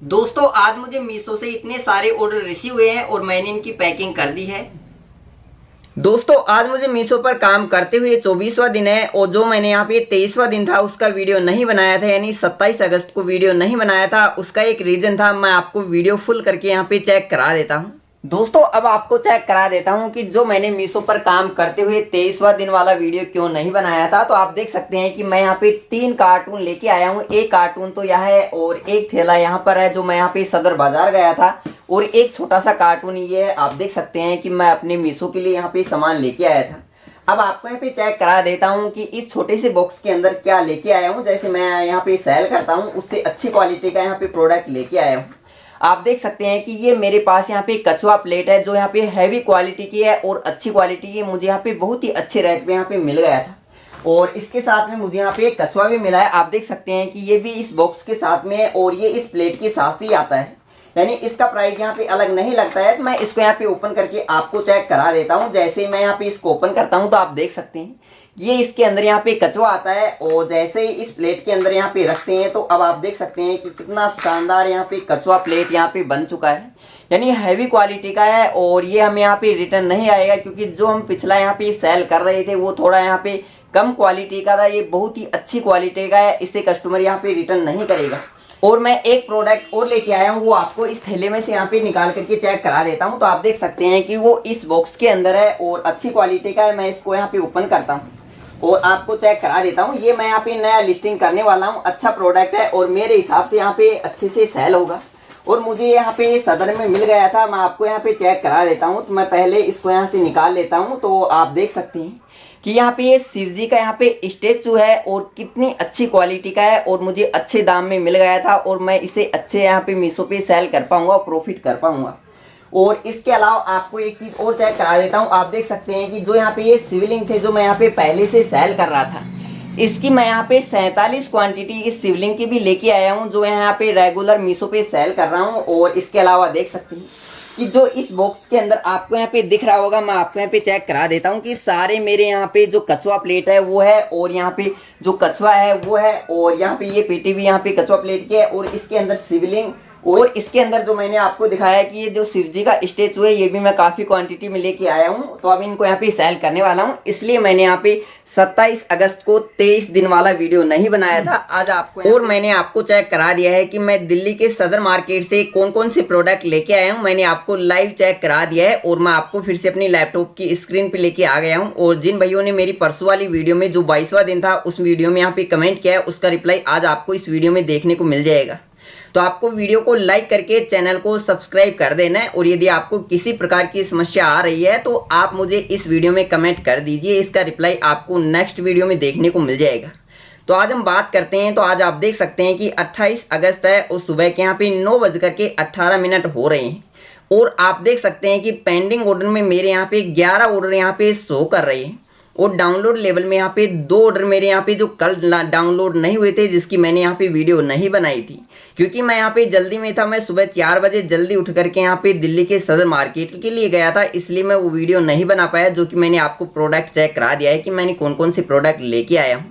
दोस्तों आज मुझे मीशो से इतने सारे ऑर्डर रिसीव हुए हैं और मैंने इनकी पैकिंग कर दी है। दोस्तों आज मुझे मीशो पर काम करते हुए 24वां दिन है और जो मैंने यहाँ पे 23वां दिन था उसका वीडियो नहीं बनाया था, यानी 27 अगस्त को वीडियो नहीं बनाया था। उसका एक रीज़न था, मैं आपको वीडियो फुल करके यहाँ पे चेक करा देता हूँ। दोस्तों अब आपको चेक करा देता हूँ कि जो मैंने मीशो पर काम करते हुए 23वां दिन वाला वीडियो क्यों नहीं बनाया था। तो आप देख सकते हैं कि मैं यहाँ पे 3 कार्टून लेके आया हूँ। एक कार्टून तो यहाँ है और एक थैला यहाँ पर है जो मैं यहाँ पे सदर बाजार गया था, और एक छोटा सा कार्टून ये है। आप देख सकते हैं कि मैं अपने मीशो के लिए यहाँ पे सामान लेके आया था। अब आपको यहाँ पे चेक करा देता हूँ कि इस छोटे से बॉक्स के अंदर क्या लेके आया हूँ। जैसे मैं यहाँ पे सेल करता हूँ उससे अच्छी क्वालिटी का यहाँ पे प्रोडक्ट लेके आया हूँ। आप देख सकते हैं कि ये मेरे पास यहाँ पे कछुआ प्लेट है जो यहाँ पे हैवी क्वालिटी की है और अच्छी क्वालिटी की। मुझे यहाँ पे बहुत ही अच्छे रेट पे यहाँ पे मिल गया था, और इसके साथ में मुझे यहाँ पे कछुआ भी मिला है। आप देख सकते हैं कि ये भी इस बॉक्स के साथ में है और ये इस प्लेट के साथ ही आता है, यानी इसका प्राइस यहाँ पे अलग नहीं लगता है। तो मैं इसको यहाँ पे ओपन करके आपको चेक करा देता हूँ। जैसे ही मैं यहाँ पे इसको ओपन करता हूँ तो आप देख सकते हैं ये इसके अंदर यहाँ पे कछुआ आता है, और जैसे ही इस प्लेट के अंदर यहाँ पे रखते हैं तो अब आप देख सकते हैं कि कितना शानदार यहाँ पे कछुआ प्लेट यहाँ पे बन चुका है, यानी हैवी क्वालिटी का है। और ये हमें यहाँ पे रिटर्न नहीं आएगा, क्योंकि जो हम पिछला यहाँ पे सेल कर रहे थे वो थोड़ा यहाँ पे कम क्वालिटी का था, ये बहुत ही अच्छी क्वालिटी का है, इसे कस्टमर यहाँ पे रिटर्न नहीं करेगा। और मैं एक प्रोडक्ट और लेके आया हूँ, वो आपको इस थैले में से यहाँ पे निकाल करके चेक करा देता हूँ। तो आप देख सकते हैं कि वो इस बॉक्स के अंदर है और अच्छी क्वालिटी का है। मैं इसको यहाँ पे ओपन करता हूँ और आपको चेक करा देता हूँ। ये मैं यहाँ पे नया लिस्टिंग करने वाला हूँ, अच्छा प्रोडक्ट है और मेरे हिसाब से यहाँ पे अच्छे से सेल होगा, और मुझे यहाँ पे सदर में मिल गया था। मैं आपको यहाँ पे चेक करा देता हूँ। तो मैं पहले इसको यहाँ से निकाल लेता हूँ। तो आप देख सकते हैं कि यहाँ पे ये शिव जी का यहाँ पे स्टैचू है और कितनी अच्छी क्वालिटी का है, और मुझे अच्छे दाम में मिल गया था, और मैं इसे अच्छे यहाँ पे मीशो पे सेल कर पाऊंगा और प्रॉफिट कर पाऊंगा। और इसके अलावा आपको एक चीज़ और चेक करा देता हूँ। आप देख सकते हैं कि जो यहाँ पे ये शिवलिंग थे जो मैं यहाँ पे पहले से सेल कर रहा था, इसकी मैं यहाँ पे 47 क्वांटिटी इस शिवलिंग की भी लेके आया हूँ, जो यहाँ पे रेगुलर मीशो पे सेल कर रहा हूँ। और इसके अलावा देख सकते हैं कि जो इस बॉक्स के अंदर आपको यहाँ पे दिख रहा होगा, मैं आपको यहाँ पे चेक करा देता हूँ कि सारे मेरे यहाँ पे जो कछुआ प्लेट है वो है, और यहाँ पे जो कछुआ है वो है, और यहाँ पे ये पेटी भी यहाँ पे कछुआ प्लेट की है, और इसके अंदर शिवलिंग, और इसके अंदर जो मैंने आपको दिखाया कि ये जो शिव जी का स्टैचू है ये भी मैं काफ़ी क्वांटिटी में लेके आया हूँ। तो अब इनको यहाँ पे सेल करने वाला हूँ, इसलिए मैंने यहाँ पे 27 अगस्त को 23 दिन वाला वीडियो नहीं बनाया था आज आपको। और मैंने आपको चेक करा दिया है कि मैं दिल्ली के सदर मार्केट से कौन कौन से प्रोडक्ट लेके आया हूँ। मैंने आपको लाइव चेक करा दिया है, और मैं आपको फिर से अपनी लैपटॉप की स्क्रीन पे लेके आ गया हूँ। और जिन भाइयों ने मेरी परसों वाली वीडियो में जो 22वां दिन था उस वीडियो में यहाँ पे कमेंट किया है, उसका रिप्लाई आज आपको इस वीडियो में देखने को मिल जाएगा। तो आपको वीडियो को लाइक करके चैनल को सब्सक्राइब कर देना है, और यदि आपको किसी प्रकार की समस्या आ रही है तो आप मुझे इस वीडियो में कमेंट कर दीजिए, इसका रिप्लाई आपको नेक्स्ट वीडियो में देखने को मिल जाएगा। तो आज हम बात करते हैं। तो आज आप देख सकते हैं कि 28 अगस्त है और सुबह के यहाँ पे 9:18 हो रहे हैं, और आप देख सकते हैं कि पेंडिंग ऑर्डर में मेरे यहाँ पे 11 ऑर्डर यहाँ पे शो कर रहे हैं, और डाउनलोड लेवल में यहाँ पे 2 ऑर्डर मेरे यहाँ पे जो कल डाउनलोड नहीं हुए थे, जिसकी मैंने यहाँ पे वीडियो नहीं बनाई थी, क्योंकि मैं यहाँ पे जल्दी में था। मैं सुबह 4 बजे जल्दी उठ करके यहाँ पे दिल्ली के सदर मार्केट के लिए गया था, इसलिए मैं वो वीडियो नहीं बना पाया, जो कि मैंने आपको प्रोडक्ट चेक करा दिया है कि मैंने कौन कौन से प्रोडक्ट लेके आया हूँ।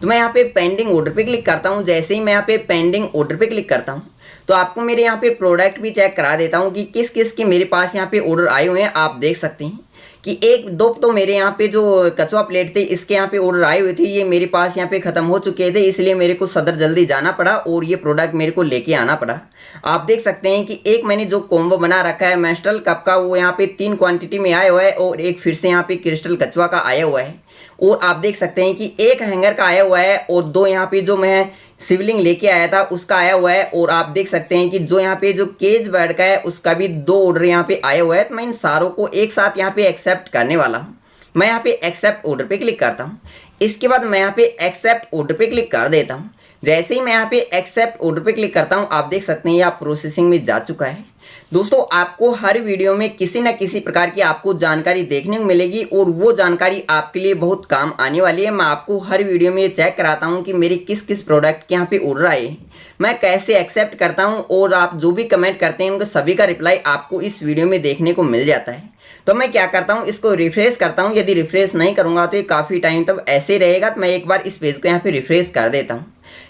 तो मैं यहाँ पे पेंडिंग ऑर्डर पे क्लिक करता हूँ। जैसे ही मैं यहाँ पे पेंडिंग ऑर्डर पे क्लिक करता हूँ तो आपको मेरे यहाँ पे प्रोडक्ट भी चेक करा देता हूँ कि किस किस के मेरे पास यहाँ पे ऑर्डर आए हुए हैं। आप देख सकते हैं कि एक दो तो मेरे यहाँ पे जो कछुआ प्लेट थे इसके यहाँ पे ऑर्डर आए हुए थे, ये मेरे पास यहाँ पे ख़त्म हो चुके थे, इसलिए मेरे को सदर जल्दी जाना पड़ा और ये प्रोडक्ट मेरे को लेके आना पड़ा। आप देख सकते हैं कि एक मैंने जो कॉम्बो बना रखा है मेस्ट्रल कप का, वो यहाँ पे 3 क्वांटिटी में आया हुआ है, और एक फिर से यहाँ पे क्रिस्टल कछुआ का आया हुआ है। और आप देख सकते हैं कि एक हैंगर का आया हुआ है, और 2 यहाँ पे जो मैं शिवलिंग लेके आया था उसका आया हुआ है। और आप देख सकते हैं कि जो यहाँ पे जो केज बर्ड का है उसका भी 2 ऑर्डर यहाँ पे आया हुआ है। तो मैं इन सारों को एक साथ यहाँ पे एक्सेप्ट करने वाला हूँ। मैं यहाँ पे एक्सेप्ट ऑर्डर पे क्लिक करता हूँ। इसके बाद मैं यहाँ पे एक्सेप्ट ऑर्डर पे क्लिक कर देता हूँ। जैसे ही मैं यहाँ पे एक्सेप्ट ऑर्डर पे क्लिक करता हूँ आप देख सकते हैं ये आप प्रोसेसिंग में जा चुका है। दोस्तों आपको हर वीडियो में किसी न किसी प्रकार की आपको जानकारी देखने को मिलेगी, और वो जानकारी आपके लिए बहुत काम आने वाली है। मैं आपको हर वीडियो में ये चेक कराता हूँ कि मेरे किस किस प्रोडक्ट के यहाँ पे ऑर्डर आए हैं, मैं कैसे एक्सेप्ट करता हूँ, और आप जो भी कमेंट करते हैं उनके सभी का रिप्लाई आपको इस वीडियो में देखने को मिल जाता है। तो मैं क्या करता हूँ, इसको रिफ्रेश करता हूँ। यदि रिफ्रेश नहीं करूँगा तो ये काफ़ी टाइम तक ऐसे रहेगा। तो मैं एक बार इस पेज को यहाँ पे रिफ्रेश कर देता हूँ।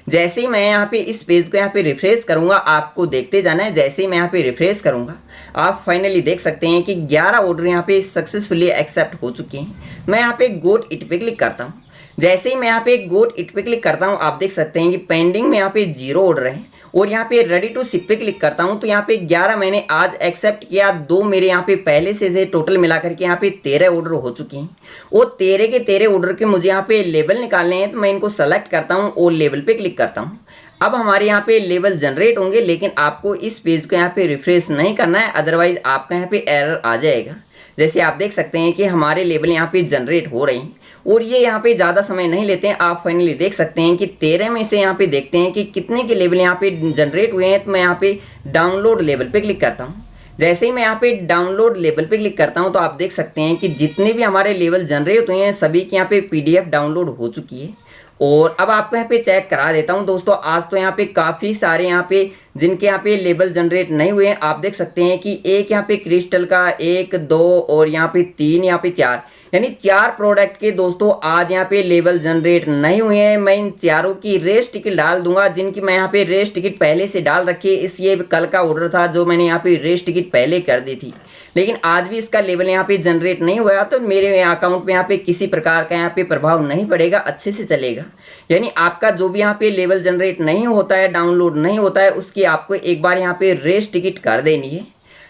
जैसे ही मैं यहाँ पे इस पेज को यहाँ पे रिफ्रेश करूँगा, आपको देखते जाना है। जैसे ही मैं यहाँ पे रिफ्रेश करूँगा, आप फाइनली देख सकते हैं कि 11 ऑर्डर यहाँ पे सक्सेसफुली एक्सेप्ट हो चुके हैं। मैं यहाँ पे गोट इट पे क्लिक करता हूँ। जैसे ही मैं यहाँ पे गोट इट पे क्लिक करता हूँ, आप देख सकते हैं कि पेंडिंग में यहाँ पे 0 ऑर्डर है। और यहाँ पे रेडी टू शिप पे क्लिक करता हूँ तो यहाँ पे 11 मैंने आज एक्सेप्ट किया, 2 मेरे यहाँ पे पहले से थे। टोटल मिलाकर के यहाँ पे 13 ऑर्डर हो चुके हैं। वो 13 के 13 ऑर्डर के मुझे यहाँ पे लेबल निकालने हैं, तो मैं इनको सेलेक्ट करता हूँ और लेबल पे क्लिक करता हूँ। अब हमारे यहाँ पे लेवल जनरेट होंगे, लेकिन आपको इस पेज को यहाँ पे रिफ्रेश नहीं करना है, अदरवाइज आपका यहाँ पे एरर आ जाएगा। जैसे आप देख सकते हैं कि हमारे लेवल यहाँ पे जनरेट हो रही हैं और ये यहाँ पे ज़्यादा समय नहीं लेते हैं। आप फाइनली देख सकते हैं कि 13 में से यहाँ पे देखते हैं कि कितने के लेवल यहाँ पे जनरेट हुए हैं। तो मैं यहाँ पे डाउनलोड लेवल पे क्लिक करता हूँ। जैसे ही मैं यहाँ पे डाउनलोड लेवल पे क्लिक करता हूँ तो आप देख सकते हैं कि जितने भी हमारे लेवल जनरेट हुए हैं सभी की यहाँ पे PDF डाउनलोड हो चुकी है। और अब आपको यहाँ पे चेक करा देता हूँ दोस्तों। आज तो यहाँ पे काफ़ी सारे यहाँ पे जिनके यहाँ पे लेवल जनरेट नहीं हुए हैं, आप देख सकते हैं कि एक यहाँ पे क्रिस्टल का 1 2 और यहाँ पे 3 यहाँ पे 4, यानी 4 प्रोडक्ट के दोस्तों आज यहाँ पे लेवल जनरेट नहीं हुए हैं। मैं इन चारों की रेस टिकट डाल दूंगा, जिनकी मैं यहाँ पे रेस टिकट पहले से डाल रखी है। इस ये कल का ऑर्डर था जो मैंने यहाँ पे रेस टिकट पहले कर दी थी, लेकिन आज भी इसका लेवल यहाँ पे जनरेट नहीं हुआ, तो मेरे अकाउंट में यहाँ पे किसी प्रकार का यहाँ पे प्रभाव नहीं पड़ेगा, अच्छे से चलेगा। यानी आपका जो भी यहाँ पे लेवल जनरेट नहीं होता है, डाउनलोड नहीं होता है, उसकी आपको एक बार यहाँ पे रेस टिकट कर देनी है।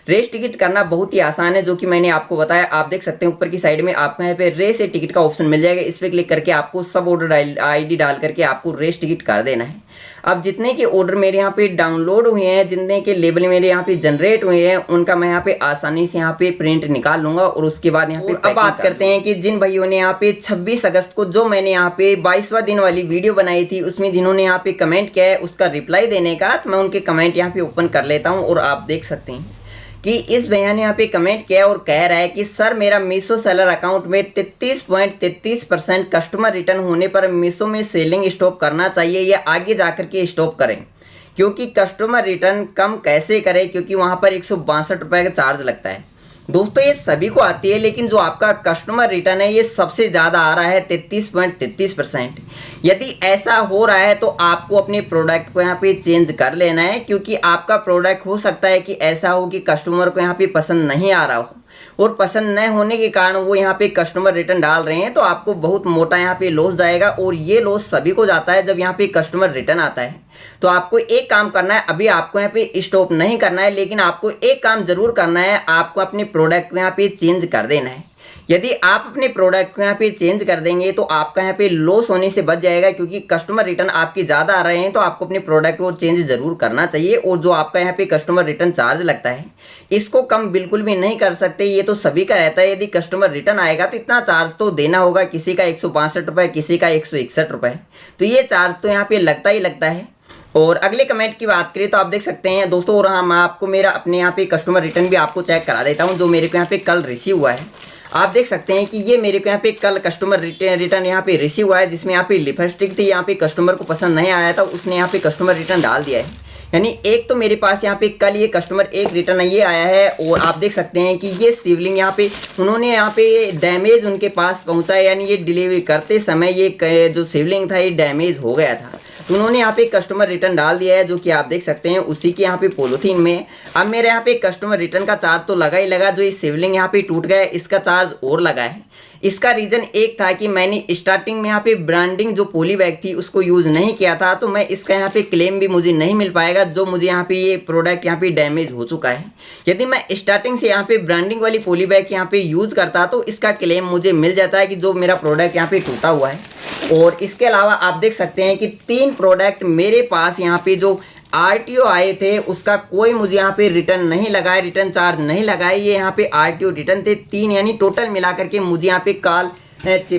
रेस टिकट करना बहुत ही आसान है, जो कि मैंने आपको बताया। आप देख सकते हैं ऊपर की साइड में आपको यहाँ पे रेस टिकट का ऑप्शन मिल जाएगा। इस पर क्लिक करके आपको सब ऑर्डर ID डाल करके आपको रेस टिकट कर देना है। अब जितने के ऑर्डर मेरे यहाँ पे डाउनलोड हुए हैं, जितने के लेवल मेरे यहाँ पे जनरेट हुए हैं, उनका मैं यहाँ पे आसानी से यहाँ पे प्रिंट निकाल लूंगा और उसके बाद यहाँ पे अब बात करते हैं कि जिन भाइयों ने यहाँ पे 26 अगस्त को जो मैंने यहाँ पे 22वां दिन वाली वीडियो बनाई थी, उसमें जिन्होंने यहाँ पे कमेंट किया है उसका रिप्लाई देने का, तो मैं उनके कमेंट यहाँ पे ओपन कर लेता हूँ। और आप देख सकते हैं कि इस भैया ने यहाँ पे कमेंट किया और कह रहा है कि सर मेरा मीशो सेलर अकाउंट में 33.33% कस्टमर रिटर्न होने पर मीशो में सेलिंग स्टॉप करना चाहिए या आगे जाकर के स्टॉप करें, क्योंकि कस्टमर रिटर्न कम कैसे करें, क्योंकि वहाँ पर 162 रुपये का चार्ज लगता है। दोस्तों ये सभी को आती है, लेकिन जो आपका कस्टमर रिटर्न है ये सबसे ज़्यादा आ रहा है 33.33%। यदि ऐसा हो रहा है तो आपको अपने प्रोडक्ट को यहाँ पे चेंज कर लेना है, क्योंकि आपका प्रोडक्ट हो सकता है कि ऐसा हो कि कस्टमर को यहाँ पे पसंद नहीं आ रहा हो, और पसंद न होने के कारण वो यहाँ पे कस्टमर रिटर्न डाल रहे हैं, तो आपको बहुत मोटा यहाँ पे लॉस जाएगा। और ये लॉस सभी को जाता है जब यहाँ पे कस्टमर रिटर्न आता है। तो आपको एक काम करना है, अभी आपको यहाँ पे स्टॉप नहीं करना है, लेकिन आपको एक काम जरूर करना है, आपको अपने प्रोडक्ट को यहाँ पे चेंज कर देना है। यदि आप अपने प्रोडक्ट को यहाँ पे चेंज कर देंगे तो आपका यहाँ पे लॉस होने से बच जाएगा, क्योंकि कस्टमर रिटर्न आपके ज़्यादा आ रहे हैं, तो आपको अपने प्रोडक्ट को चेंज जरूर करना चाहिए। और जो आपका यहाँ पे कस्टमर रिटर्न चार्ज लगता है, इसको कम बिल्कुल भी नहीं कर सकते, ये तो सभी का रहता है। यदि कस्टमर रिटर्न आएगा तो इतना चार्ज तो देना होगा, किसी का 162 रुपये, किसी का 161 रुपये, तो ये चार्ज तो यहाँ पे लगता ही लगता है। और अगले कमेंट की बात करें तो आप देख सकते हैं दोस्तों, और हाँ मैं आपको मेरा अपने यहाँ पे कस्टमर रिटर्न भी आपको चेक करा देता हूँ, जो मेरे को यहाँ पे कल रिसीव हुआ है। आप देख सकते हैं कि ये मेरे को यहाँ पे कल कस्टमर रिटर्न यहाँ पे रिसीव हुआ है, जिसमें यहाँ पे लिपस्टिक थी, यहाँ पे कस्टमर को पसंद नहीं आया था, उसने यहाँ पे कस्टमर रिटर्न डाल दिया है। यानी एक तो मेरे पास यहाँ पे कल ये कस्टमर एक रिटर्न ये आया है। और आप देख सकते हैं कि ये शिवलिंग यहाँ पे उन्होंने यहाँ पे डैमेज उनके पास पहुँचा है, यानी ये डिलीवरी करते समय ये जो शिवलिंग था ये डैमेज हो गया था, तो उन्होंने यहाँ पे कस्टमर रिटर्न डाल दिया है, जो कि आप देख सकते हैं उसी के यहाँ पे पॉलीथीन में। अब मेरे यहाँ पे कस्टमर रिटर्न का चार्ज तो लगा ही लगा, जो ये शिवलिंग यहाँ पे टूट गया है इसका चार्ज और लगा है। इसका रीज़न एक था कि मैंने स्टार्टिंग में यहाँ पे ब्रांडिंग जो पॉली बैग थी उसको यूज़ नहीं किया था, तो मैं इसका यहाँ पे क्लेम भी मुझे नहीं मिल पाएगा, जो मुझे यहाँ पे ये प्रोडक्ट यहाँ पे डैमेज हो चुका है। यदि मैं स्टार्टिंग से यहाँ पे ब्रांडिंग वाली पॉली बैग यहाँ पे यूज़ करता तो इसका क्लेम मुझे मिल जाता है कि जो मेरा प्रोडक्ट यहाँ पे टूटा हुआ है। और इसके अलावा आप देख सकते हैं कि 3 प्रोडक्ट मेरे पास यहाँ पे जो RTO आए थे उसका कोई मुझे यहाँ पे रिटर्न नहीं लगा है, रिटर्न चार्ज नहीं लगा है। ये यहाँ पे RTO रिटर्न थे 3, यानी टोटल मिलाकर के मुझे यहाँ पे कल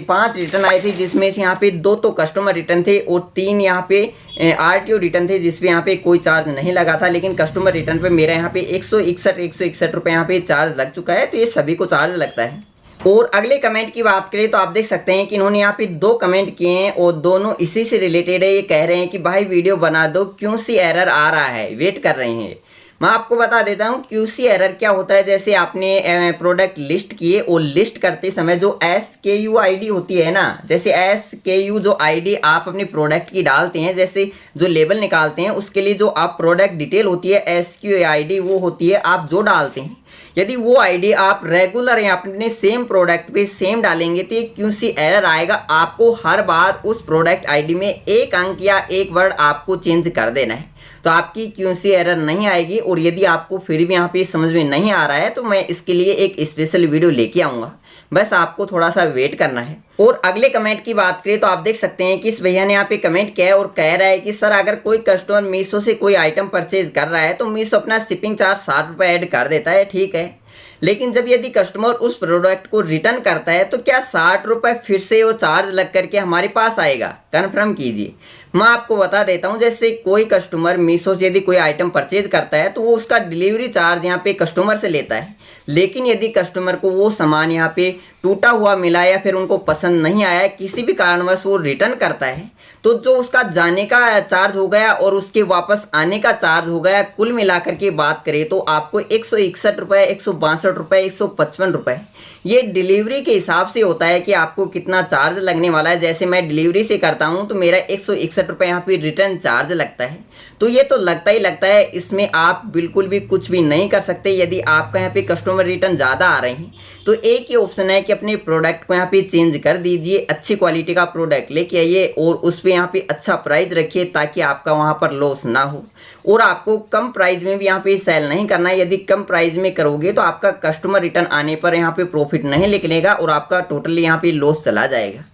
5 रिटर्न आए थे, जिसमें से यहाँ पे 2 तो कस्टमर रिटर्न थे और 3 यहाँ पे RTO रिटर्न थे, जिसपे यहाँ पे कोई चार्ज नहीं लगा था। लेकिन कस्टमर रिटर्न पे मेरा यहाँ पे 161 रुपये यहाँ पे चार्ज लग चुका है, तो ये सभी को चार्ज लगता है। और अगले कमेंट की बात करें तो आप देख सकते हैं कि इन्होंने यहाँ पे 2 कमेंट किए हैं और दोनों इसी से रिलेटेड है। ये कह रहे हैं कि भाई वीडियो बना दो, क्यों सी एरर आ रहा है, वेट कर रहे हैं। मैं आपको बता देता हूँ क्यूसी एरर क्या होता है। जैसे आपने प्रोडक्ट लिस्ट किए और लिस्ट करते समय जो SKU आईडी होती है ना, जैसे SKU जो आईडी आप अपने प्रोडक्ट की डालते हैं, जैसे जो लेबल निकालते हैं उसके लिए जो आप प्रोडक्ट डिटेल होती है SKU आईडी वो होती है आप जो डालते हैं। यदि वो आईडी आप रेगुलर या अपने सेम प्रोडक्ट पे सेम डालेंगे तो ये क्यूसी एरर आएगा। आपको हर बार उस प्रोडक्ट आईडी में एक अंक या एक वर्ड आपको चेंज कर देना है, तो आपकी क्यूसी एरर नहीं आएगी। और यदि आपको फिर भी यहाँ पे समझ में नहीं आ रहा है तो मैं इसके लिए एक स्पेशल वीडियो लेके आऊँगा, बस आपको थोड़ा सा वेट करना है। और अगले कमेंट की बात करें तो आप देख सकते हैं कि इस भैया ने यहाँ पे कमेंट किया है और कह रहा है कि सर अगर कोई कस्टमर मीशो से कोई आइटम परचेज कर रहा है तो मीशो अपना शिपिंग चार्ज 60 रुपये ऐड कर देता है, ठीक है, लेकिन जब यदि कस्टमर उस प्रोडक्ट को रिटर्न करता है तो क्या 60 रुपये फिर से वो चार्ज लग करके हमारे पास आएगा? कन्फर्म कीजिए। मैं आपको बता देता हूँ, जैसे कोई कस्टमर मीशो से यदि कोई आइटम परचेज करता है तो वो उसका डिलीवरी चार्ज यहाँ पे कस्टमर से लेता है, लेकिन यदि कस्टमर को वो सामान यहाँ पे टूटा हुआ मिला या फिर उनको पसंद नहीं आया, किसी भी कारणवश वो रिटर्न करता है, तो जो उसका जाने का चार्ज हो गया और उसके वापस आने का चार्ज हो गया, कुल मिलाकर के बात करें तो आपको 161 रुपये, 162 रुपये, 155 रुपये ये डिलीवरी के हिसाब से होता है कि आपको कितना चार्ज लगने वाला है। जैसे मैं डिलीवरी से करता हूं तो मेरा 161 रुपये यहाँ पे रिटर्न चार्ज लगता है, तो ये तो लगता ही लगता है, इसमें आप बिल्कुल भी कुछ भी नहीं कर सकते। यदि आपका यहाँ पे कस्टमर रिटर्न ज़्यादा आ रहे हैं तो एक ही ऑप्शन है कि अपने प्रोडक्ट को यहाँ पे चेंज कर दीजिए, अच्छी क्वालिटी का प्रोडक्ट लेके आइए और उस पर यहाँ पे अच्छा प्राइस रखिए ताकि आपका वहाँ पर लॉस ना हो। और आपको कम प्राइस में भी यहाँ पे सेल नहीं करना है। यदि कम प्राइस में करोगे तो आपका कस्टमर रिटर्न आने पर यहाँ पे प्रॉफिट नहीं निकलेगा और आपका टोटली यहाँ पे लॉस चला जाएगा।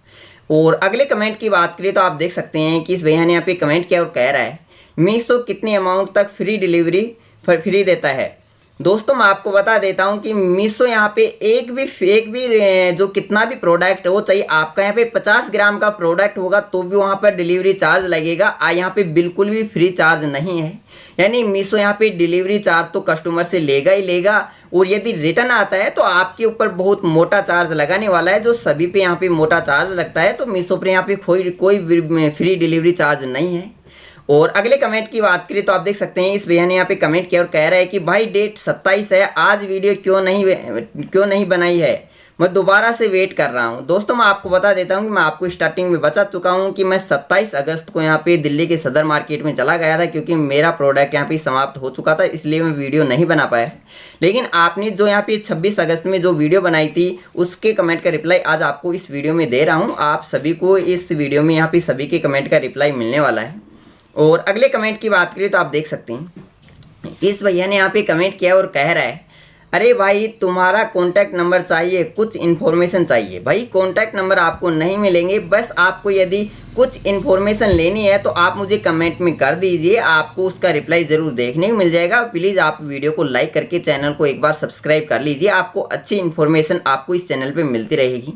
और अगले कमेंट की बात करें तो आप देख सकते हैं कि इस भैया ने यहाँ पे कमेंट किया और कह रहा है मीशो कितने अमाउंट तक फ्री डिलीवरी फ्री देता है। दोस्तों मैं आपको बता देता हूं कि मीशो यहाँ पे एक भी जो कितना भी प्रोडक्ट हो, चाहिए आपका यहाँ पे 50 ग्राम का प्रोडक्ट होगा तो भी वहाँ पर डिलीवरी चार्ज लगेगा। यहाँ पे बिल्कुल भी फ्री चार्ज नहीं है, यानी मीशो यहाँ पे डिलीवरी चार्ज तो कस्टमर से लेगा ही लेगा। और यदि रिटर्न आता है तो आपके ऊपर बहुत मोटा चार्ज लगाने वाला है, जो सभी पे यहाँ पे मोटा चार्ज लगता है। तो मीशो पर यहाँ पे कोई फ्री डिलीवरी चार्ज नहीं है। और अगले कमेंट की बात करें तो आप देख सकते हैं इस भैया ने यहाँ पे कमेंट किया और कह रहा है कि भाई डेट 27 है, आज वीडियो क्यों नहीं बनाई है, मैं दोबारा से वेट कर रहा हूँ। दोस्तों मैं आपको बता देता हूँ कि मैं आपको स्टार्टिंग में बता चुका हूँ कि मैं 27 अगस्त को यहाँ पे दिल्ली के सदर मार्केट में चला गया था, क्योंकि मेरा प्रोडक्ट यहाँ पे समाप्त हो चुका था, इसलिए मैं वीडियो नहीं बना पाया। लेकिन आपने जो यहाँ पे 26 अगस्त में जो वीडियो बनाई थी उसके कमेंट का रिप्लाई आज आपको इस वीडियो में दे रहा हूँ। आप सभी को इस वीडियो में यहाँ पे सभी के कमेंट का रिप्लाई मिलने वाला है। और अगले कमेंट की बात करें तो आप देख सकते हैं इस भैया ने यहाँ पे कमेंट किया और कह रहा है अरे भाई तुम्हारा कॉन्टैक्ट नंबर चाहिए, कुछ इन्फॉर्मेशन चाहिए। भाई कॉन्टैक्ट नंबर आपको नहीं मिलेंगे, बस आपको यदि कुछ इन्फॉर्मेशन लेनी है तो आप मुझे कमेंट में कर दीजिए, आपको उसका रिप्लाई ज़रूर देखने को मिल जाएगा। प्लीज़ आप वीडियो को लाइक करके चैनल को एक बार सब्सक्राइब कर लीजिए, आपको अच्छी इन्फॉर्मेशन आपको इस चैनल पर मिलती रहेगी।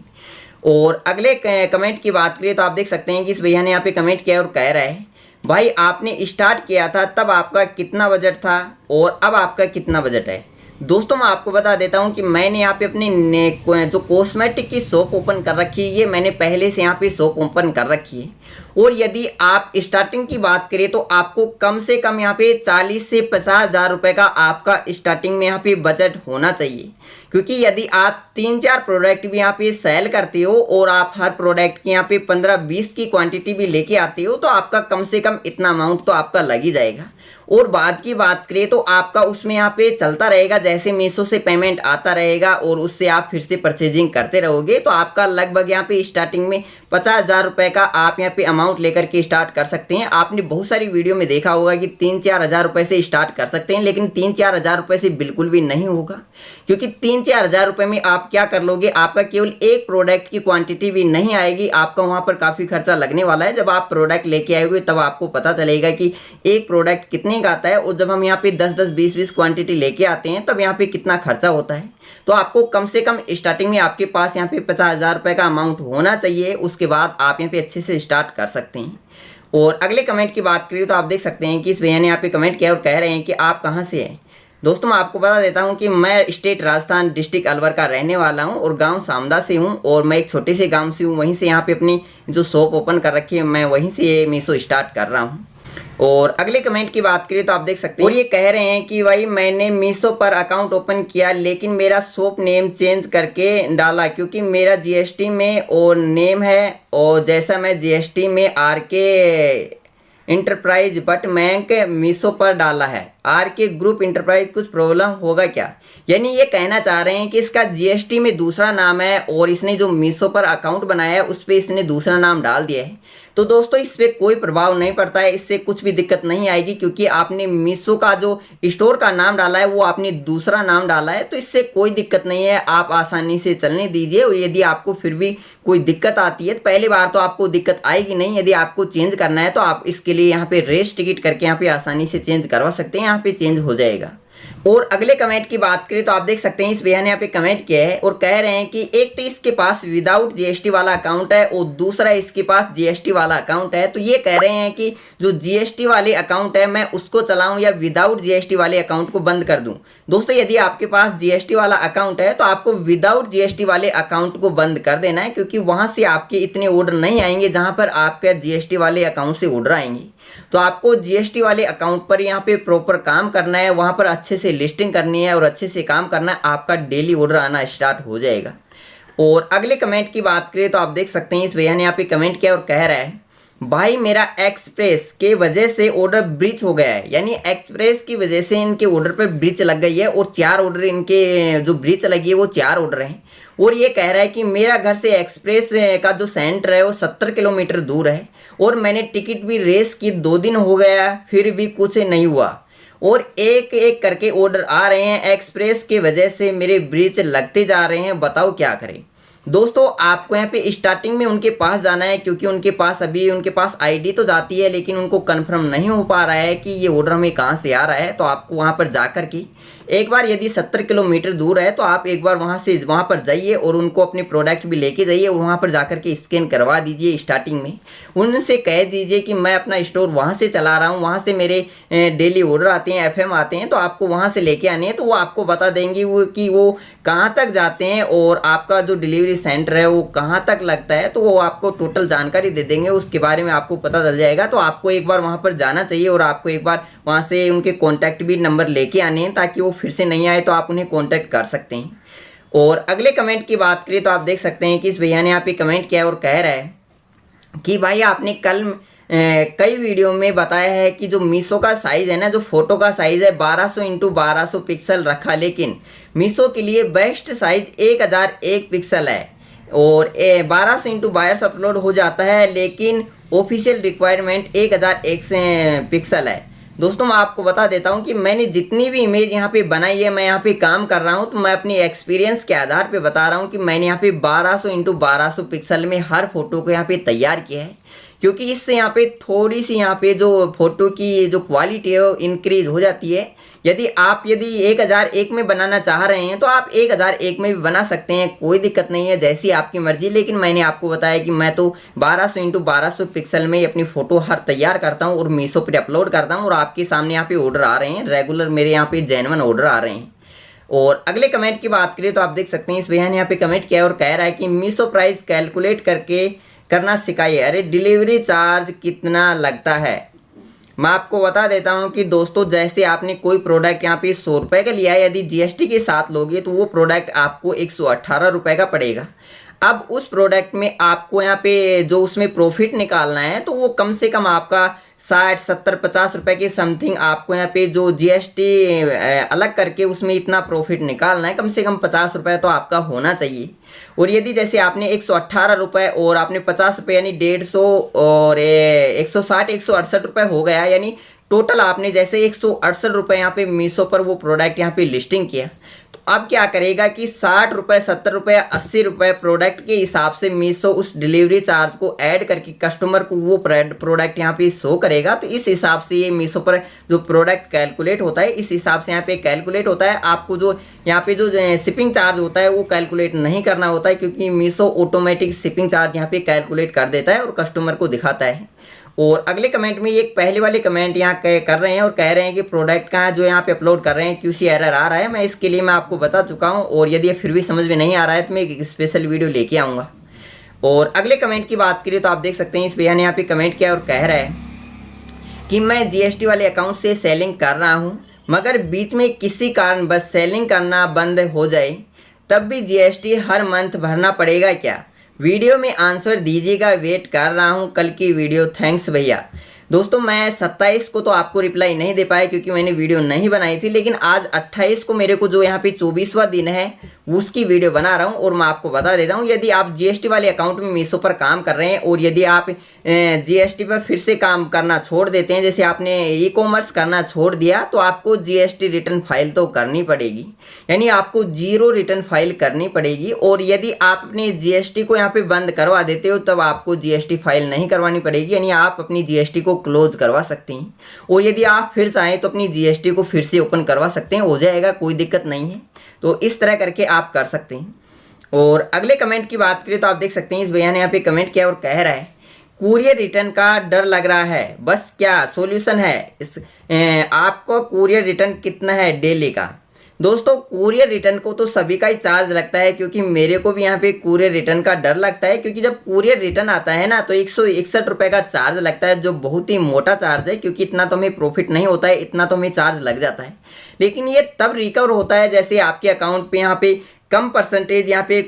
और अगले कमेंट की बात करें तो आप देख सकते हैं कि इस भैया ने यहाँ पे कमेंट किया और कह रहा है भाई आपने स्टार्ट किया था तब आपका कितना बजट था और अब आपका कितना बजट है। दोस्तों मैं आपको बता देता हूं कि मैंने यहाँ पे अपनी जो कॉस्मेटिक की शॉप ओपन कर रखी है, ये मैंने पहले से यहाँ पे शॉप ओपन कर रखी है। और यदि आप स्टार्टिंग की बात करें तो आपको कम से कम यहाँ पे 40 से 50 हज़ार रुपये का आपका स्टार्टिंग में यहाँ पे बजट होना चाहिए, क्योंकि यदि आप 3-4 प्रोडक्ट भी यहाँ पे सेल करते हो और आप हर प्रोडक्ट की यहाँ पे 15-20 की क्वांटिटी भी लेके आते हो तो आपका कम से कम इतना अमाउंट तो आपका लग ही जाएगा। और बाद की बात करें तो आपका उसमें यहाँ पे चलता रहेगा, जैसे मीशो से पेमेंट आता रहेगा और उससे आप फिर से परचेजिंग करते रहोगे तो आपका लगभग यहाँ पे स्टार्टिंग में 50 हज़ार रुपये का आप यहाँ पे अमाउंट लेकर के स्टार्ट कर सकते हैं। आपने बहुत सारी वीडियो में देखा होगा कि 3-4 हज़ार रुपये से स्टार्ट कर सकते हैं, लेकिन 3-4 हज़ार रुपये से बिल्कुल भी नहीं होगा, क्योंकि 3-4 हज़ार रुपये में आप क्या कर लोगे, आपका केवल एक प्रोडक्ट की क्वांटिटी भी नहीं आएगी, आपका वहाँ पर काफ़ी खर्चा लगने वाला है। जब आप प्रोडक्ट लेके आएंगे तब आपको पता चलेगा कि एक प्रोडक्ट कितने का आता है, और जब हम यहाँ पे 10-10, 20-20 क्वांटिटी लेके आते हैं तब यहाँ पे कितना खर्चा होता है। तो आपको कम से कम स्टार्टिंग में आपके पास यहाँ पे 50 हज़ार रुपये का अमाउंट होना चाहिए, उसके बाद आप यहाँ पे अच्छे से स्टार्ट कर सकते हैं। और अगले कमेंट की बात करें तो आप देख सकते हैं कि इस भैया ने यहाँ पे कमेंट किया और कह रहे हैं कि आप कहाँ से हैं। दोस्तों मैं आपको बता देता हूं कि मैं स्टेट राजस्थान, डिस्ट्रिक्ट अलवर का रहने वाला हूं और गांव सामदा से हूं, और मैं एक छोटे से गांव से हूं, वहीं से यहां पे अपनी जो शॉप ओपन कर रखी है मैं वहीं से ये मीशो स्टार्ट कर रहा हूं। और अगले कमेंट की बात करें तो आप देख सकते हैं, और ये कह रहे हैं कि भाई मैंने मीशो पर अकाउंट ओपन किया लेकिन मेरा शॉप नेम चेंज करके डाला क्योंकि मेरा जीएसटी में और नेम है और जैसा मैं जीएसटी में RK enterprise but bank Meesho पर डाला है। आरके ग्रुप इंटरप्राइज, कुछ प्रॉब्लम होगा क्या? यानी ये कहना चाह रहे हैं कि इसका जीएसटी में दूसरा नाम है और इसने जो मीशो पर अकाउंट बनाया है उस पर इसने दूसरा नाम डाल दिया है। तो दोस्तों इस पर कोई प्रभाव नहीं पड़ता है, इससे कुछ भी दिक्कत नहीं आएगी क्योंकि आपने मीशो का जो स्टोर का नाम डाला है वो आपने दूसरा नाम डाला है, तो इससे कोई दिक्कत नहीं है, आप आसानी से चलने दीजिए। और यदि आपको फिर भी कोई दिक्कत आती है तो पहली बार तो आपको दिक्कत आएगी नहीं, यदि आपको चेंज करना है तो आप इसके लिए यहाँ पे रेस टिकट करके यहाँ पे आसानी से चेंज करवा सकते हैं, यहाँ पे चेंज हो जाएगा। और अगले कमेंट की बात करें तो आप देख सकते हैं इस भैया ने यहाँ पे कमेंट किया है और कह रहे हैं कि एक तो इसके पास विदाउट जीएसटी वाला अकाउंट है और दूसरा इसके पास जीएसटी वाला अकाउंट है। तो ये कह रहे हैं कि जो जीएसटी वाले अकाउंट है मैं उसको चलाऊं या विदाउट जीएसटी वाले अकाउंट को बंद कर दूं। दोस्तों यदि आपके पास जीएसटी वाला अकाउंट है तो आपको विदाउट जीएसटी वाले अकाउंट को बंद कर देना है क्योंकि वहां से आपके इतने ऑर्डर नहीं आएंगे जहां पर आपके जीएसटी वाले अकाउंट से ऑर्डर आएंगे। तो आपको जीएसटी वाले अकाउंट पर यहाँ पे प्रॉपर काम करना है, वहां पर अच्छे से लिस्टिंग करनी है और अच्छे से काम करना है, आपका डेली ऑर्डर आना स्टार्ट हो जाएगा। और अगले कमेंट की बात करें तो आप देख सकते हैं इस भैया ने यहाँ पे कमेंट किया और कह रहा है भाई मेरा एक्सप्रेस के वजह से ऑर्डर ब्रीच हो गया है, यानी एक्सप्रेस की वजह से इनके ऑर्डर पर ब्रीच लग गई है और 4 ऑर्डर इनके जो ब्रीच लगी है वो 4 ऑर्डर हैं। और ये कह रहा है कि मेरा घर से एक्सप्रेस का जो सेंटर है वो 70 किलोमीटर दूर है और मैंने टिकट भी रेस की 2 दिन हो गया फिर भी कुछ नहीं हुआ और एक एक करके ऑर्डर आ रहे हैं, एक्सप्रेस की वजह से मेरे ब्रीच लगते जा रहे हैं, बताओ क्या करें। दोस्तों आपको यहाँ पे स्टार्टिंग में उनके पास जाना है क्योंकि उनके पास आईडी तो जाती है लेकिन उनको कंफर्म नहीं हो पा रहा है कि ये ऑर्डर हमें कहाँ से आ रहा है। तो आपको वहाँ पर जाकर के एक बार यदि 70 किलोमीटर दूर है तो आप एक बार वहाँ पर जाइए और उनको अपने प्रोडक्ट भी लेके जाइए और वहाँ पर जाकर के स्कैन करवा दीजिए। स्टार्टिंग में उनसे कह दीजिए कि मैं अपना स्टोर वहाँ से चला रहा हूँ, वहाँ से मेरे डेली ऑर्डर आते हैं, एफएम आते हैं, तो आपको वहाँ से लेके आने हैं। तो वो आपको बता देंगे कि वो कहाँ तक जाते हैं और आपका जो डिलीवरी सेंटर है वो कहाँ तक लगता है, तो वो आपको टोटल जानकारी दे देंगे, उसके बारे में आपको पता चल जाएगा। तो आपको एक बार वहाँ पर जाना चाहिए और आपको एक बार वहाँ से उनके कॉन्टैक्ट भी नंबर लेके आने हैं ताकि वो फिर से नहीं आए तो आप उन्हें कॉन्टैक्ट कर सकते हैं। और अगले कमेंट की बात करें तो आप देख सकते हैं कि इस भैया ने यहाँ पे कमेंट किया और कह रहा है कि भाई आपने कल कई वीडियो में बताया है कि जो मीशो का साइज़ है ना, जो फोटो का साइज़ है 1200 × 1200 पिक्सल रखा, लेकिन मीशो के लिए बेस्ट साइज़ 1001 पिक्सल है और 1200 × 1200 अपलोड हो जाता है, लेकिन ऑफिशियल रिक्वायरमेंट 1001 पिक्सल है। दोस्तों मैं आपको बता देता हूं कि मैंने जितनी भी इमेज यहाँ पे बनाई है, मैं यहाँ पे काम कर रहा हूं तो मैं अपनी एक्सपीरियंस के आधार पे बता रहा हूं कि मैंने यहाँ पे 1200 × 1200 पिक्सल में हर फोटो को यहाँ पे तैयार किया है, क्योंकि इससे यहाँ पे थोड़ी सी यहाँ पे जो फोटो की जो क्वालिटी है वो इंक्रीज हो जाती है। यदि 1001 में बनाना चाह रहे हैं तो आप 1001 में भी बना सकते हैं, कोई दिक्कत नहीं है, जैसी आपकी मर्जी। लेकिन मैंने आपको बताया कि मैं तो 1200 × 1200 पिक्सल में अपनी फ़ोटो हर तैयार करता हूं और मीशो पर अपलोड करता हूं और आपके सामने यहाँ पे ऑर्डर आ रहे हैं, रेगुलर मेरे यहाँ पे जेन्युइन ऑर्डर आ रहे हैं। और अगले कमेंट की बात करें तो आप देख सकते हैं इस भैया ने यहाँ पे कमेंट किया और कह रहा है कि मीशो प्राइस कैलकुलेट करके करना सिखाइए। अरे डिलीवरी चार्ज कितना लगता है? मैं आपको बता देता हूं कि दोस्तों जैसे आपने कोई प्रोडक्ट यहाँ पे 100 रुपये का लिया है, यदि जीएसटी के साथ लोगे तो वो प्रोडक्ट आपको 118 रुपये का पड़ेगा। अब उस प्रोडक्ट में आपको यहाँ पे जो उसमें प्रॉफिट निकालना है तो वो कम से कम आपका 60, 70, 50 रुपये के समथिंग आपको यहाँ पे जो जीएसटी अलग करके उसमें इतना प्रॉफिट निकालना है, कम से कम 50 रुपये तो आपका होना चाहिए। और यदि जैसे आपने 118 रुपये और आपने 50 रुपये यानी 150 और 160, 168 रुपये हो गया, यानी टोटल आपने जैसे 168 रुपये यहाँ पे मीशो पर वो प्रोडक्ट यहाँ पे लिस्टिंग किया। तो अब क्या करेगा कि 60 रुपये, 70 रुपये, 80 रुपये प्रोडक्ट के हिसाब से मीशो उस डिलीवरी चार्ज को ऐड करके कस्टमर को वो प्रोडक्ट यहाँ पे शो करेगा। तो इस हिसाब से ये मीशो पर जो प्रोडक्ट कैलकुलेट होता है, इस हिसाब से यहाँ पे कैलकुलेट होता है। आपको जो यहाँ पे जो शिपिंग चार्ज होता है वो कैलकुलेट नहीं करना होता है, क्योंकि मीशो ऑटोमेटिक शिपिंग चार्ज यहाँ पे कैलकुलेट कर देता है और कस्टमर को दिखाता है। और अगले कमेंट में एक पहले वाले कमेंट यहाँ कर रहे हैं और कह रहे हैं कि प्रोडक्ट का जो यहाँ पे अपलोड कर रहे हैं QC एरर आ रहा है। मैं इसके लिए मैं आपको बता चुका हूँ और यदि फिर भी समझ में नहीं आ रहा है तो मैं एक स्पेशल वीडियो लेके आऊँगा। और अगले कमेंट की बात करें तो आप देख सकते हैं इस भैया ने यहाँ पे कमेंट किया और कह रहा है कि मैं जीएसटी वाले अकाउंट से सेलिंग कर रहा हूं, मगर बीच में किसी कारण बस सेलिंग करना बंद हो जाए, तब भी जीएसटी हर मंथ भरना पड़ेगा क्या? वीडियो में आंसर दीजिएगा, वेट कर रहा हूं कल की वीडियो। थैंक्स भैया। दोस्तों मैं 27 को तो आपको रिप्लाई नहीं दे पाया क्योंकि मैंने वीडियो नहीं बनाई थी, लेकिन आज 28 को मेरे को जो यहाँ पे 24वां दिन है उसकी वीडियो बना रहा हूँ। और मैं आपको बता देता हूँ, यदि आप जीएसटी वाले अकाउंट में मीशो पर काम कर रहे हैं और यदि आप जीएसटी पर फिर से काम करना छोड़ देते हैं, जैसे आपने ई कॉमर्स करना छोड़ दिया, तो आपको जीएसटी रिटर्न फाइल तो करनी पड़ेगी, यानी आपको 0 रिटर्न फाइल करनी पड़ेगी। और यदि आप अपने जीएसटी को यहाँ पे बंद करवा देते हो तब आपको जीएसटी फाइल नहीं करवानी पड़ेगी, यानी आप अपनी जीएसटी को क्लोज करवा सकते हैं। और यदि आप फिर चाहें तो अपनी जीएसटी को फिर से ओपन करवा सकते हैं, हो जाएगा, कोई दिक्कत नहीं है। तो इस तरह करके आप कर सकते हैं। और अगले कमेंट की बात करें तो आप देख सकते हैं इस भैया ने यहाँ पे कमेंट किया और कह रहा है कुरियर रिटर्न का डर लग रहा है, बस क्या सॉल्यूशन है इस आपको कुरियर रिटर्न कितना है डेली का? दोस्तों कुरियर रिटर्न को तो सभी का ही चार्ज लगता है, क्योंकि मेरे को भी यहाँ पे कुरियर रिटर्न का डर लगता है, क्योंकि जब कुरियर रिटर्न आता है ना तो 161 रुपये का चार्ज लगता है, जो बहुत ही मोटा चार्ज है, क्योंकि इतना तो हमें प्रॉफिट नहीं होता है, इतना तो हमें चार्ज लग जाता है। लेकिन ये तब रिकवर होता है जैसे आपके अकाउंट पे यहाँ पे कम परसेंटेज यहाँ पे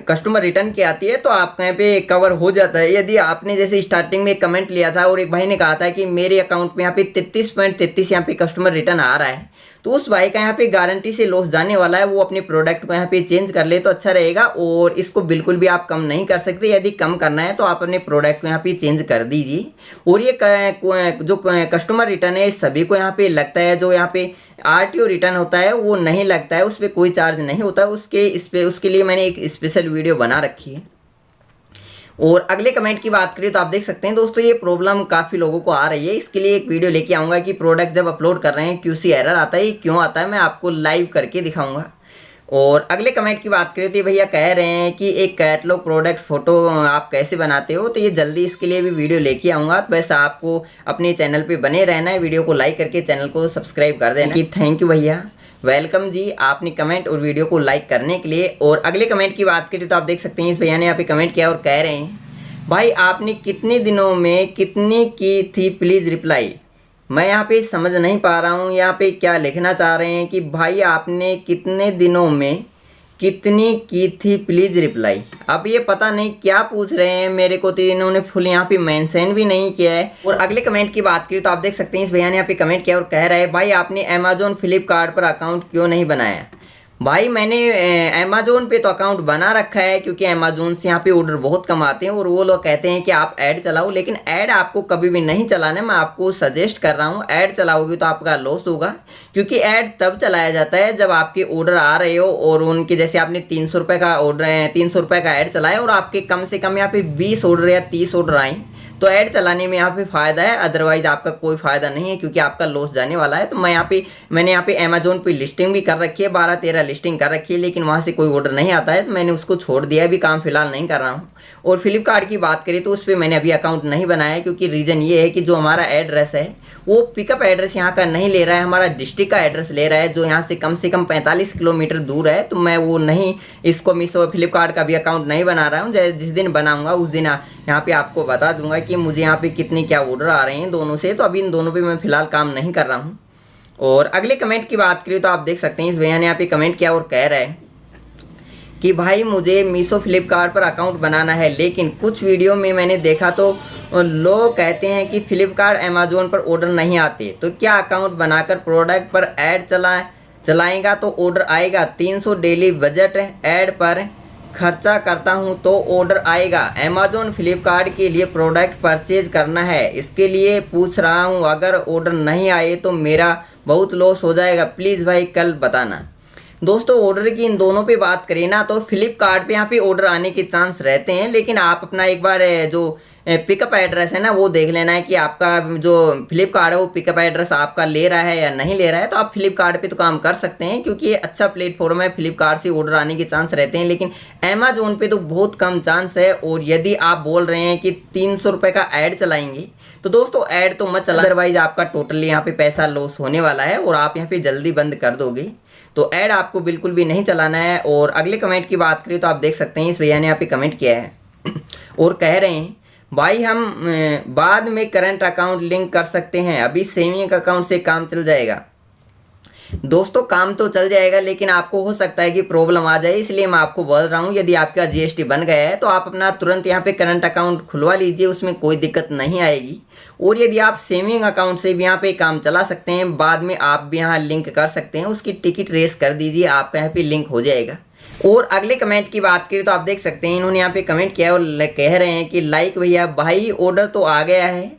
कस्टमर रिटर्न की आती है, तो आपका यहाँ पे कवर हो जाता है। यदि आपने जैसे स्टार्टिंग में कमेंट लिया था और एक भाई ने कहा था कि मेरे अकाउंट में यहाँ पे 33.33 यहाँ पे कस्टमर रिटर्न आ रहा है, तो उस भाई का यहाँ पे गारंटी से लॉस जाने वाला है, वो अपने प्रोडक्ट को यहाँ पे चेंज कर ले तो अच्छा रहेगा। और इसको बिल्कुल भी आप कम नहीं कर सकते, यदि कम करना है तो आप अपने प्रोडक्ट को यहाँ पे चेंज कर दीजिए। और ये जो कस्टमर रिटर्न है सभी को यहाँ पे लगता है, जो यहाँ पे आरटीओ रिटर्न होता है वो नहीं लगता है, उस पर कोई चार्ज नहीं होता है। उसके लिए मैंने एक स्पेशल वीडियो बना रखी है। और अगले कमेंट की बात करें तो आप देख सकते हैं दोस्तों ये प्रॉब्लम काफ़ी लोगों को आ रही है, इसके लिए एक वीडियो लेके आऊँगा कि प्रोडक्ट जब अपलोड कर रहे हैं क्यूसी एरर आता है, ये क्यों आता है, मैं आपको लाइव करके दिखाऊंगा। और अगले कमेंट की बात करें तो भैया कह रहे हैं कि एक कैटलॉग प्रोडक्ट फ़ोटो आप कैसे बनाते हो, तो ये जल्दी इसके लिए भी वीडियो लेके आऊँगा। तो वैसे आपको अपने चैनल पर बने रहना है, वीडियो को लाइक करके चैनल को सब्सक्राइब कर देना। कि थैंक यू भैया, वेलकम जी आपने कमेंट और वीडियो को लाइक करने के लिए। और अगले कमेंट की बात करें तो आप देख सकते हैं इस भैया ने यहाँ पे कमेंट किया और कह रहे हैं भाई आपने कितने दिनों में कितनी की थी प्लीज़ रिप्लाई। मैं यहाँ पे समझ नहीं पा रहा हूँ यहाँ पे क्या लिखना चाह रहे हैं कि भाई आपने कितने दिनों में कितनी की थी प्लीज़ रिप्लाई। अब ये पता नहीं क्या पूछ रहे हैं, मेरे को तो इन्होंने फुल यहाँ पे मेंशन भी नहीं किया है। और अगले कमेंट की बात करें तो आप देख सकते हैं इस भैया ने यहाँ पे कमेंट किया और कह रहा है भाई आपने अमेजोन फ्लिपकार्ट पर अकाउंट क्यों नहीं बनाया। भाई मैंने अमेजोन पे तो अकाउंट बना रखा है, क्योंकि अमेजोन से यहाँ पे ऑर्डर बहुत कम आते हैं और वो लोग कहते हैं कि आप ऐड चलाओ, लेकिन ऐड आपको कभी भी नहीं चलाना है। मैं आपको सजेस्ट कर रहा हूँ, ऐड चलाओगे तो आपका लॉस होगा, क्योंकि ऐड तब चलाया जाता है जब आपके ऑर्डर आ रहे हो और उनके जैसे आपने 300 रुपये का ऑर्डर 300 रुपये का ऐड चलाया और आपके कम से कम यहाँ पे 20 ऑर्डर या 30 ऑर्डर आए, तो ऐड चलाने में यहाँ पे फ़ायदा है, अदरवाइज आपका कोई फ़ायदा नहीं है, क्योंकि आपका लॉस जाने वाला है। तो मैंने यहाँ पे अमेजोन पे लिस्टिंग भी कर रखी है, 12-13 लिस्टिंग कर रखी है, लेकिन वहाँ से कोई ऑर्डर नहीं आता है, तो मैंने उसको छोड़ दिया, अभी काम फिलहाल नहीं कर रहा हूँ। और फ्लिपकार्ट की बात करें तो उस पर मैंने अभी अकाउंट नहीं बनाया है, क्योंकि रीज़न ये है कि जो हमारा एड्रेस है वो पिकअप एड्रेस यहाँ का नहीं ले रहा है, हमारा डिस्ट्रिक्ट का एड्रेस ले रहा है, जो यहाँ से कम 45 किलोमीटर दूर है। तो मैं वो नहीं, इसको मीशो फ्लिपकार्ट का भी अकाउंट नहीं बना रहा हूँ। जिस दिन बनाऊँगा उस दिन यहाँ पे आपको बता दूंगा कि मुझे यहाँ पे कितने क्या ऑर्डर आ रहे हैं दोनों से। तो अभी इन दोनों पे मैं फिलहाल काम नहीं कर रहा हूँ। और अगले कमेंट की बात करें तो आप देख सकते हैं इस भैया ने यहाँ पे कमेंट किया और कह रहा है कि भाई मुझे मीशो फ्लिपकार्ट पर अकाउंट बनाना है, लेकिन कुछ वीडियो में मैंने देखा तो लोग कहते हैं कि फ्लिपकार्ट अमेजोन पर ऑर्डर नहीं आते, तो क्या अकाउंट बनाकर प्रोडक्ट पर ऐड चलाएगा तो ऑर्डर आएगा। 300 डेली बजट ऐड पर खर्चा करता हूं तो ऑर्डर आएगा। अमेजोन फ्लिपकार्ट के लिए प्रोडक्ट परचेज करना है, इसके लिए पूछ रहा हूं, अगर ऑर्डर नहीं आए तो मेरा बहुत लॉस हो जाएगा, प्लीज़ भाई कल बताना। दोस्तों ऑर्डर की इन दोनों पे बात करें ना तो फ्लिपकार्ट पे यहाँ पे ऑर्डर आने के चांस रहते हैं, लेकिन आप अपना एक बार जो पिकअप एड्रेस है ना वो देख लेना है कि आपका जो फ्लिपकार्ट है वो पिकअप एड्रेस आपका ले रहा है या नहीं ले रहा है। तो आप फ्लिपकार्ट पे तो काम कर सकते हैं, क्योंकि ये अच्छा प्लेटफॉर्म है, फ्लिपकार्ट से ऑर्डर आने के चांस रहते हैं, लेकिन अमेजोन पे तो बहुत कम चांस है। और यदि आप बोल रहे हैं कि 300 रुपये का ऐड चलाएंगे तो दोस्तों ऐड तो मत चला, अदरवाइज आपका टोटली यहाँ पे पैसा लॉस होने वाला है और आप यहाँ पे जल्दी बंद कर दोगे। तो ऐड आपको बिल्कुल भी नहीं चलाना है। और अगले कमेंट की बात करें तो आप देख सकते हैं इस भैया ने यहाँ पे कमेंट किया है और कह रहे हैं भाई हम बाद में करंट अकाउंट लिंक कर सकते हैं, अभी सेविंग अकाउंट से काम चल जाएगा। दोस्तों काम तो चल जाएगा, लेकिन आपको हो सकता है कि प्रॉब्लम आ जाए, इसलिए मैं आपको बोल रहा हूँ यदि आपका जीएसटी बन गया है तो आप अपना तुरंत यहाँ पे करंट अकाउंट खुलवा लीजिए, उसमें कोई दिक्कत नहीं आएगी। और यदि आप सेविंग अकाउंट से भी यहाँ पे काम चला सकते हैं, बाद में आप भी यहाँ लिंक कर सकते हैं, उसकी टिकट रेस कर दीजिए, आपका यहाँ पे लिंक हो जाएगा। और अगले कमेंट की बात करें तो आप देख सकते हैं इन्होंने यहाँ पे कमेंट किया और कह रहे हैं कि लाइक भैया भाई ऑर्डर तो आ गया है,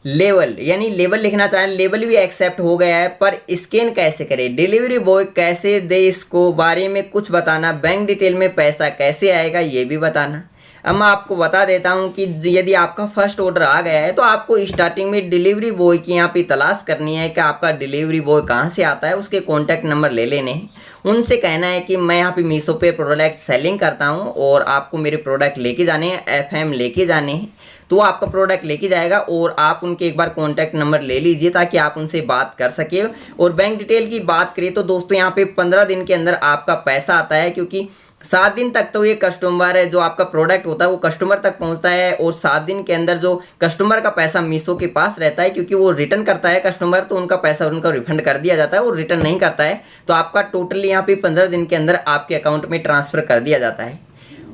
लेवल यानी लेवल लिखना चाहें, लेवल भी एक्सेप्ट हो गया है, पर स्कैन कैसे करें, डिलीवरी बॉय कैसे दे, इसको बारे में कुछ बताना, बैंक डिटेल में पैसा कैसे आएगा ये भी बताना। अब मैं आपको बता देता हूं कि यदि आपका फर्स्ट ऑर्डर आ गया है तो आपको स्टार्टिंग में डिलीवरी बॉय की यहाँ पे तलाश करनी है कि आपका डिलीवरी बॉय कहाँ से आता है, उसके कॉन्टैक्ट नंबर ले लेने हैं, उनसे कहना है कि मैं यहाँ पे मीशो पे प्रोडक्ट सेलिंग करता हूँ और आपको मेरे प्रोडक्ट लेके जाने हैं, FM लेके जाने हैं, तो आपका प्रोडक्ट लेके जाएगा। और आप उनके एक बार कॉन्टैक्ट नंबर ले लीजिए ताकि आप उनसे बात कर सके। और बैंक डिटेल की बात करें तो दोस्तों यहाँ पे 15 दिन के अंदर आपका पैसा आता है, क्योंकि 7 दिन तक तो ये कस्टमर है, जो आपका प्रोडक्ट होता है वो कस्टमर तक पहुंचता है, और 7 दिन के अंदर जो कस्टमर का पैसा मीशो के पास रहता है, क्योंकि वो रिटर्न करता है कस्टमर, तो उनका पैसा उनका रिफंड कर दिया जाता है, और रिटर्न नहीं करता है तो आपका टोटली यहाँ पे 15 दिन के अंदर आपके अकाउंट में ट्रांसफ़र कर दिया जाता है।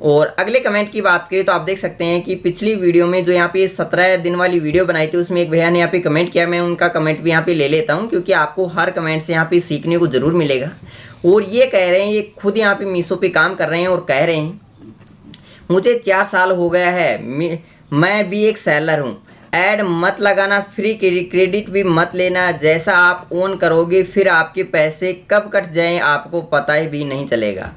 और अगले कमेंट की बात करें तो आप देख सकते हैं कि पिछली वीडियो में जो यहाँ पे 17 दिन वाली वीडियो बनाई थी उसमें एक भैया ने यहाँ पे कमेंट किया, मैं उनका कमेंट भी यहाँ पे ले लेता हूँ, क्योंकि आपको हर कमेंट से यहाँ पे सीखने को ज़रूर मिलेगा। और ये कह रहे हैं, ये खुद यहाँ पे मीशो पे काम कर रहे हैं और कह रहे हैं मुझे 4 साल हो गया है, मैं भी एक सेलर हूँ, ऐड मत लगाना, फ्री क्रेडिट भी मत लेना, जैसा आप ऑन करोगे फिर आपके पैसे कब कट जाएं आपको पता ही भी नहीं चलेगा।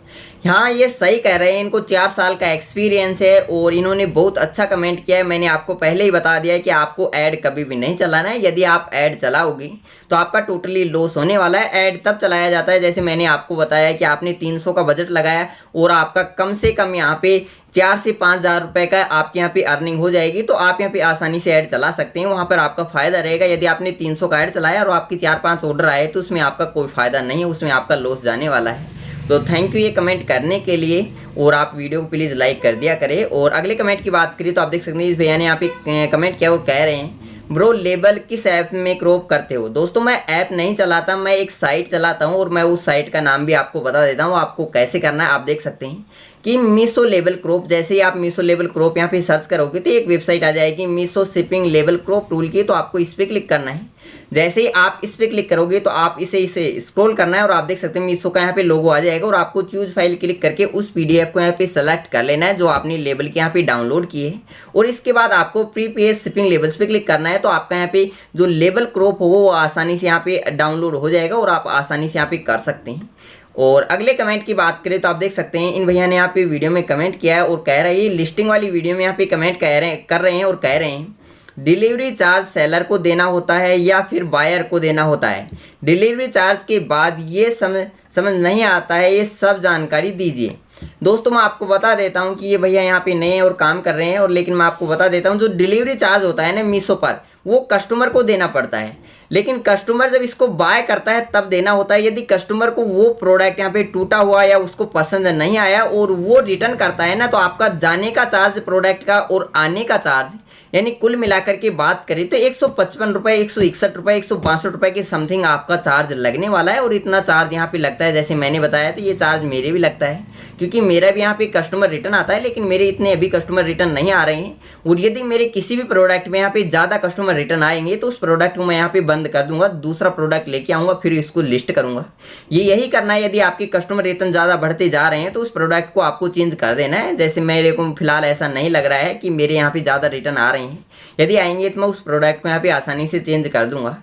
हाँ ये सही कह रहे हैं, इनको 4 साल का एक्सपीरियंस है और इन्होंने बहुत अच्छा कमेंट किया है। मैंने आपको पहले ही बता दिया है कि आपको ऐड कभी भी नहीं चलाना है, यदि आप ऐड चलाओगे तो आपका टोटली लॉस होने वाला है। ऐड तब चलाया जाता है जैसे मैंने आपको बताया कि आपने 300 का बजट लगाया और आपका कम से कम यहाँ पे 4 से 5 हज़ार रुपये का आपके यहाँ पे अर्निंग हो जाएगी, तो आप यहाँ पे आसानी से ऐड चला सकते हैं, वहाँ पर आपका फ़ायदा रहेगा। यदि आपने 300 का ऐड चलाया और आपकी 4-5 ऑर्डर आए तो उसमें आपका कोई फ़ायदा नहीं है, उसमें आपका लॉस जाने वाला है। तो थैंक यू ये कमेंट करने के लिए, और आप वीडियो को प्लीज़ लाइक कर दिया करें। और अगले कमेंट की बात करें तो आप देख सकते हैं इस भैया ने यहाँ पे कमेंट किया और कह रहे हैं ब्रो लेबल किस ऐप में क्रॉप करते हो। दोस्तों मैं ऐप नहीं चलाता, मैं एक साइट चलाता हूँ, और मैं उस साइट का नाम भी आपको बता देता हूँ आपको कैसे करना है। आप देख सकते हैं कि मीशो लेबल क्रॉप, जैसे ही आप मीशो लेबल क्रॉप यहाँ पे सर्च करोगे तो एक वेबसाइट आ जाएगी Meesho shipping label crop tool की, तो आपको इस पर क्लिक करना है। जैसे ही आप इस पर क्लिक करोगे तो आप इसे स्क्रॉल करना है और आप देख सकते हैं मीशो का यहाँ पे लोगो आ जाएगा, और आपको चूज फाइल क्लिक करके उस PDF को यहाँ पे सेलेक्ट कर लेना है जो आपने लेबल के यहाँ पे डाउनलोड किए है। और इसके बाद आपको प्रीपेड शिपिंग लेबल्स पे क्लिक करना है, तो आपका यहाँ पे जो लेबल क्रॉप हो वो आसानी से यहाँ पे डाउनलोड हो जाएगा और आप आसानी से यहाँ पे कर सकते हैं। और अगले कमेंट की बात करें तो आप देख सकते हैं इन भैया ने यहाँ पे वीडियो में कमेंट किया है और कह रहा है, ये लिस्टिंग वाली वीडियो में यहाँ पे कमेंट कर रहे हैं और कह रहे हैं डिलीवरी चार्ज सेलर को देना होता है या फिर बायर को देना होता है। डिलीवरी चार्ज के बाद ये समझ नहीं आता है, ये सब जानकारी दीजिए। दोस्तों मैं आपको बता देता हूँ कि ये भैया यहाँ पे नए और काम कर रहे हैं, और लेकिन मैं आपको बता देता हूँ जो डिलीवरी चार्ज होता है ना मीशो पर, वो कस्टमर को देना पड़ता है, लेकिन कस्टमर जब इसको बाय करता है तब देना होता है। यदि कस्टमर को वो प्रोडक्ट यहाँ पे टूटा हुआ या उसको पसंद नहीं आया और वो रिटर्न करता है ना, तो आपका जाने का चार्ज प्रोडक्ट का और आने का चार्ज, यानी कुल मिलाकर के बात करें तो 155 रुपये, 161 रुपये, 162 रुपये के समथिंग आपका चार्ज लगने वाला है। और इतना चार्ज यहाँ पे लगता है, जैसे मैंने बताया तो ये चार्ज मेरे भी लगता है, क्योंकि मेरा भी यहाँ पे कस्टमर रिटर्न आता है, लेकिन मेरे इतने अभी कस्टमर रिटर्न नहीं आ रहे हैं। और यदि मेरे किसी भी प्रोडक्ट में यहाँ पे ज़्यादा कस्टमर रिटर्न आएंगे तो उस प्रोडक्ट को मैं यहाँ पे बंद कर दूंगा, दूसरा प्रोडक्ट लेके आऊँगा, फिर इसको लिस्ट करूँगा। ये यही करना है। यदि आपके कस्टमर रिटर्न ज़्यादा बढ़ते जा रहे हैं तो उस प्रोडक्ट को आपको चेंज कर देना है। जैसे मेरे को फिलहाल ऐसा नहीं लग रहा है कि मेरे यहाँ पे ज़्यादा रिटर्न आ रहे हैं, यदि आएंगे तो मैं उस प्रोडक्ट को यहाँ पे आसानी से चेंज कर दूंगा।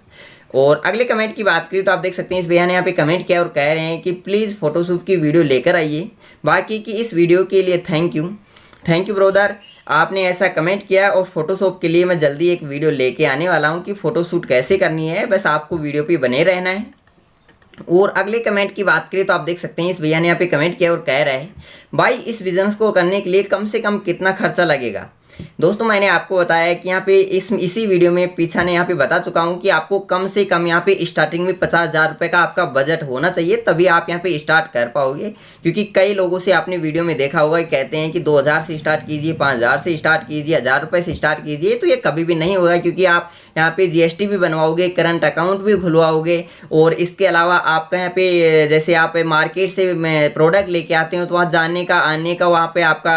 और अगले कमेंट की बात करें तो आप देख सकते हैं इस भैया ने यहाँ पे कमेंट किया और कह रहे हैं कि प्लीज़ फोटोशूट की वीडियो लेकर आइए। बाकी की इस वीडियो के लिए थैंक यू ब्रोदर, आपने ऐसा कमेंट किया, और फोटोशॉप के लिए मैं जल्दी एक वीडियो लेके आने वाला हूँ कि फ़ोटोशूट कैसे करनी है, बस आपको वीडियो पे बने रहना है। और अगले कमेंट की बात करें तो आप देख सकते हैं इस भैया ने यहाँ पे कमेंट किया और कह रहा है भाई इस बिज़नेस को करने के लिए कम से कम कितना खर्चा लगेगा। दोस्तों मैंने आपको बताया कि यहाँ पे इसी वीडियो में पीछा ने यहाँ पे बता चुका हूँ कि आपको कम से कम यहाँ पे स्टार्टिंग में 50,000 रुपये का आपका बजट होना चाहिए, तभी आप यहाँ पे स्टार्ट कर पाओगे। क्योंकि कई लोगों से आपने वीडियो में देखा होगा कहते हैं कि 2,000 से स्टार्ट कीजिए, 5,000 से स्टार्ट कीजिए, 1,000 रुपये से स्टार्ट कीजिए। तो ये कभी भी नहीं होगा, क्योंकि आप यहाँ पे जीएसटी भी बनवाओगे, करंट अकाउंट भी खुलवाओगे, और इसके अलावा आपका यहाँ पे जैसे आप मार्केट से प्रोडक्ट लेके आते हो तो वहाँ जाने का आने का वहाँ पे आपका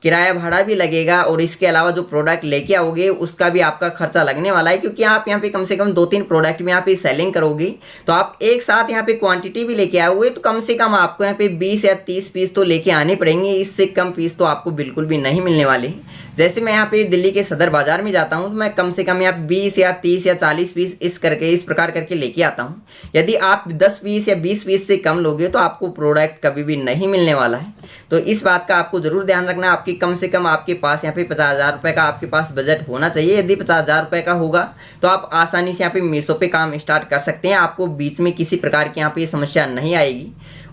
किराया भाड़ा भी लगेगा, और इसके अलावा जो प्रोडक्ट लेके आओगे उसका भी आपका खर्चा लगने वाला है। क्योंकि आप यहाँ पे कम से कम 2-3 प्रोडक्ट में यहाँ पे सेलिंग करोगे तो आप एक साथ यहाँ पे क्वांटिटी भी लेके आओगे तो कम से कम आपको यहाँ पे 20 या 30 पीस तो लेके आने पड़ेंगे। इससे कम पीस तो आपको बिल्कुल भी नहीं मिलने वाले। जैसे मैं यहाँ पे दिल्ली के सदर बाजार में जाता हूँ तो मैं कम से कम यहाँ 20 या 30 या 40 पीस इस प्रकार करके लेके आता हूँ। यदि आप 10 पीस या 20 पीस से कम लोगे तो आपको प्रोडक्ट कभी भी नहीं मिलने वाला है। तो इस बात का आपको ज़रूर ध्यान रखना। आपकी कम से कम आपके पास यहाँ पे 50,000 रुपये का आपके पास बजट होना चाहिए। यदि 50,000 रुपये का होगा तो आप आसानी से यहाँ पे मीशो पे काम स्टार्ट कर सकते हैं। आपको बीच में किसी प्रकार की यहाँ पे समस्या नहीं आएगी।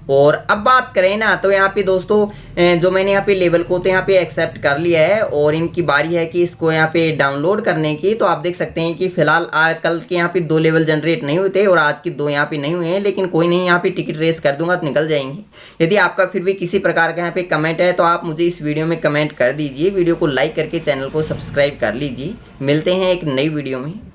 और अब बात करें ना तो यहाँ पे दोस्तों जो मैंने यहाँ पे लेवल को तो यहाँ पे एक्सेप्ट कर लिया है, और इनकी बारी है कि इसको यहाँ पे डाउनलोड करने की। तो आप देख सकते हैं कि फिलहाल कल के यहाँ पे 2 लेवल जनरेट नहीं हुए थे और आज के 2 यहाँ पे नहीं हुए हैं, लेकिन कोई नहीं, यहाँ पे टिकट रेस कर दूंगा तो निकल जाएंगे। यदि आपका फिर भी किसी प्रकार का यहाँ पे कमेंट है तो आप मुझे इस वीडियो में कमेंट कर दीजिए। वीडियो को लाइक करके चैनल को सब्सक्राइब कर लीजिए। मिलते हैं एक नई वीडियो में।